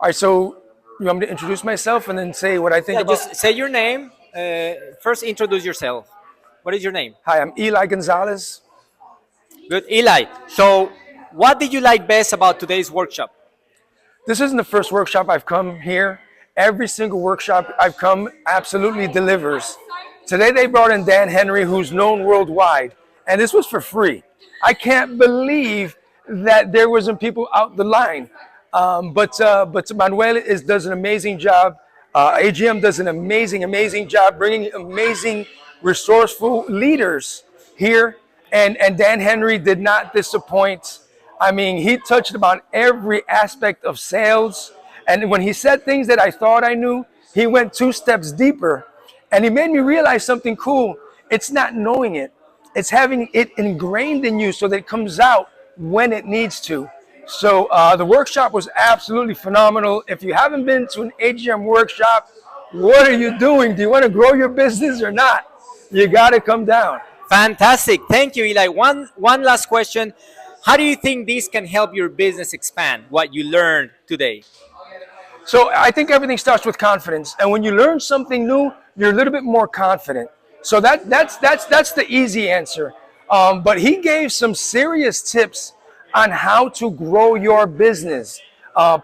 All right, so you want me to introduce myself and then say what I think Yeah, about? just say your name. First, introduce yourself. What is your name? Hi, I'm Eli Gonzalez. Good, Eli. So, what did you like best about today's workshop? This isn't the first workshop I've come here. Every single workshop I've come absolutely delivers. Today they brought in Dan Henry, who's known worldwide, and this was for free. I can't believe that there wasn't people out the line. But Manuel does an amazing job. AGM does an amazing job bringing amazing, resourceful leaders here. And Dan Henry did not disappoint. I mean, he touched upon every aspect of sales. And when he said things that I thought I knew, he went 2 steps deeper. And he made me realize something cool. It's not knowing it, it's having it ingrained in you so that it comes out when it needs to. So the workshop was absolutely phenomenal. If you haven't been to an AGM workshop, what are you doing? Do you want to grow your business or not? You got to come down. Fantastic. Thank you, Eli. One last question. How do you think this can help your business expand? What you learned today? So I think everything starts with confidence, and when you learn something new, you're a little bit more confident. So that's the easy answer. But he gave some serious tips on how to grow your business,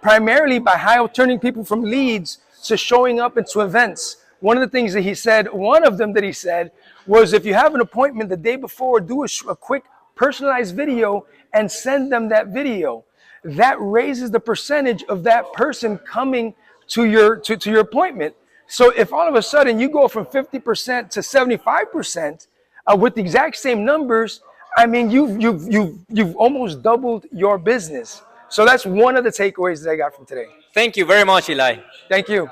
primarily by how turning people from leads to showing up into events. One of the things that he said, one of them that he said, was if you have an appointment the day before, do a quick personalized video and send them that video. That raises the percentage of that person coming to your appointment. So if all of a sudden you go from 50% to 75% with the exact same numbers, I mean you've almost doubled your business. So that's one of the takeaways that I got from today. Thank you very much, Eli. Thank you.